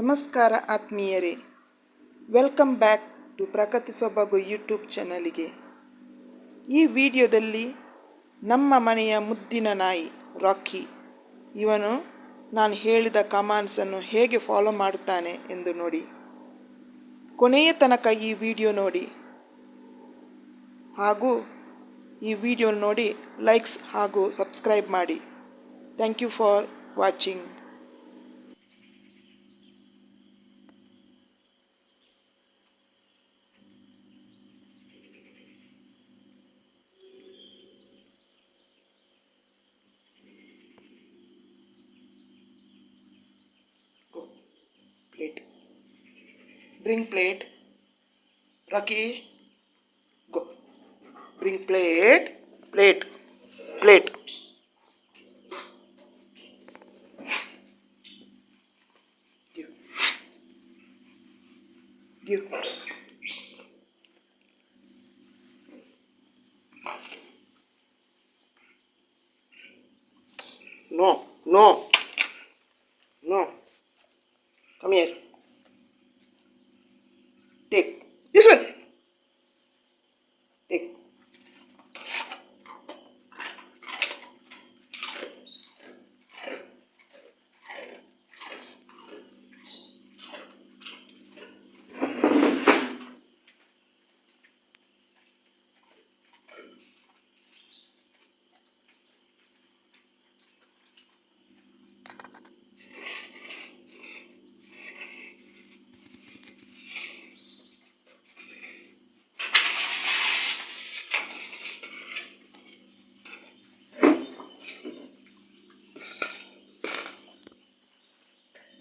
ನಮಸ್ಕಾರ ಆತ್ಮೀಯರೇ, welcome back to ಪ್ರಕೃತಿ ಸೊಬಗು ಯೂಟ್ಯೂಬ್ ಚಾನಲಿಗೆ. ಈ ವಿಡಿಯೋದಲ್ಲಿ ನಮ್ಮ ಮನೆಯ ಮುದ್ದಿನ ನಾಯಿ ರಾಕಿ, ಇವನು ನಾನು ಹೇಳಿದ ಕಮಾಂಡ್ಸನ್ನು ಹೇಗೆ ಫಾಲೋ ಮಾಡುತ್ತಾನೆ ಎಂದು ನೋಡಿ. ಕೊನೆಯ ತನಕ ಈ ವಿಡಿಯೋ ನೋಡಿ ಹಾಗೂ ಈ ವಿಡಿಯೋ ನೋಡಿ ಲೈಕ್ಸ್ ಹಾಗೂ ಸಬ್ಸ್ಕ್ರೈಬ್ ಮಾಡಿ. Thank you for watching. Plate. Bring plate. Rocky. Go. Bring plate. Plate. Plate. Give. Give. No. No. No. Come here. Take this one. Take.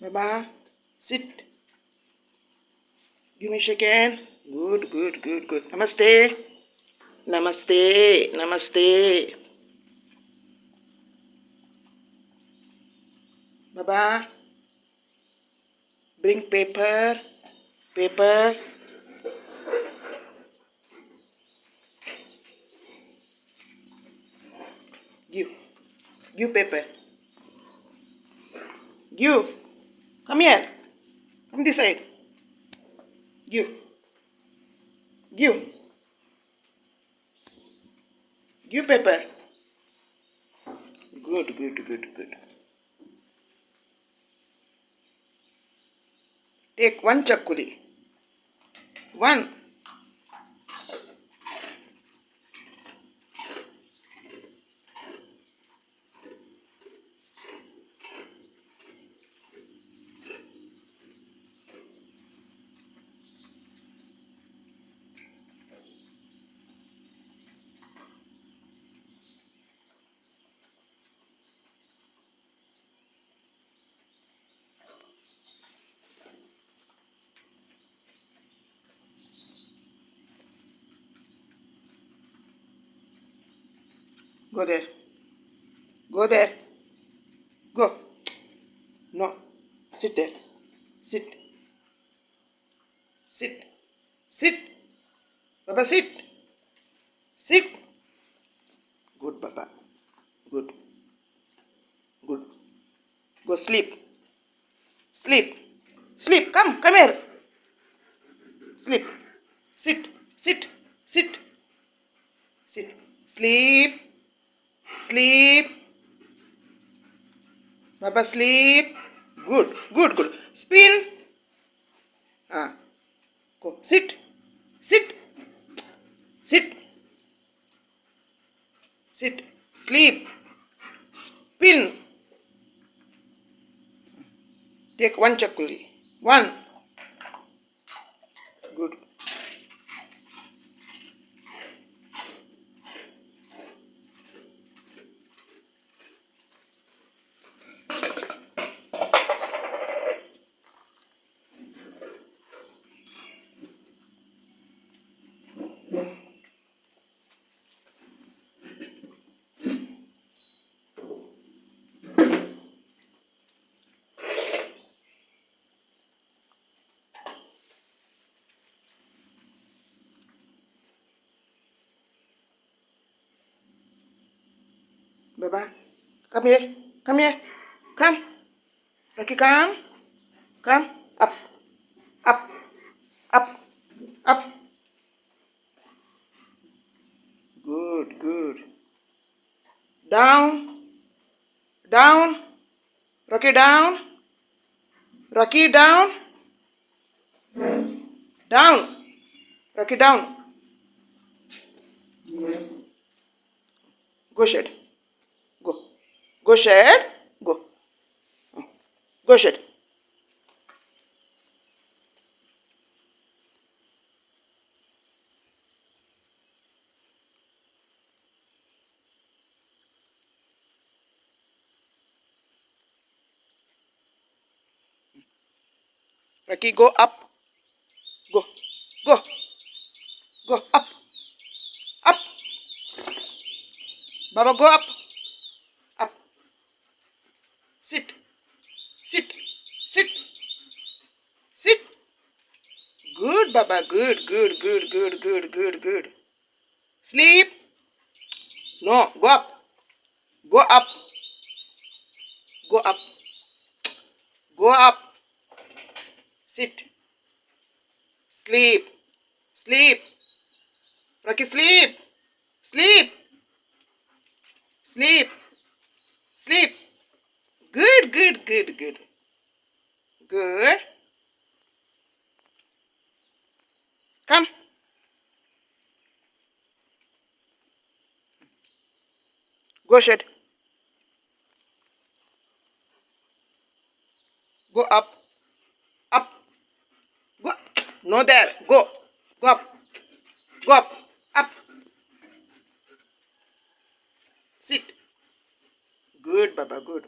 Baba, sit. Give me a shake hand. Good, good, good, good. Namaste. Namaste. Namaste. Baba, bring paper. Paper. Give. Give paper. Give. Come here. Come this side. Give. Give. Give paper. Good, good, good, good. Take one chakuli. One. Go there. Go there. Go. No. Sit there. Sit. Sit. Sit. Baba, sit. Sit. Good, Baba. Good. Good. Go sleep. Sleep. Sleep. Come here. Sleep. Sit. Sit. Sit. Sit. Sleep. Sleep. Baba, sleep. Good, good, good. Spin. Go. Sit. Sit. Sit. Sit. Sleep. Spin. Take one chakuli. One. Good. Baba, come here. Come here. Come. Rocky, come. Come. Up. Up. Up. Up. Good, good. Down. Down. Rocky, down. Rocky, down. Down. Rocky, down. Go shed. Go. Go shed. Go. Go shed. Rocky, go up. Go. Go. Go up. Up. Baba, go up. Up. Sit. Sit. Sit. Sit. Good, Baba. Good, good, good, good, good, good, good. Sleep. No, go up. Go up. Go up. Go up. Sit. Sleep. Sleep. Rocky, sleep. Sleep. Sleep. Sleep. Good, good, good, good. Good. Come. Go shed. Go up. Up. Go. No there. Go. Go up. Go up. Up. Sit. Good, Baba. Good.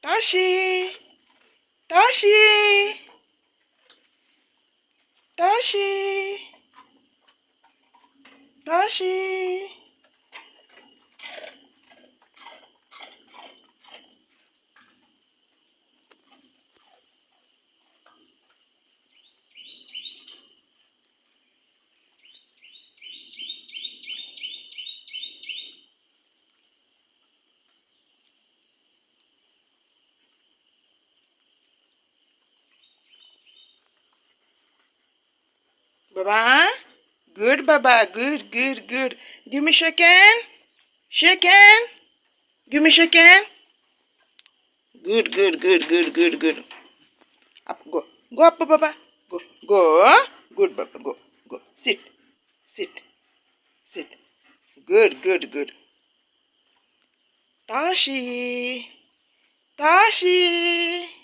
Tashi. Tashi. Tashi. Tashi. Baba. Good, Baba. Good, good, good. Give me shake hand. Shake hand. Give me shake hand. Good, good, good, good, good, good. Up, go. Go up, Baba. Go. Go. Good, Baba. Go. Go. Sit. Sit. Sit. Good, good, good. Tashi. Tashi.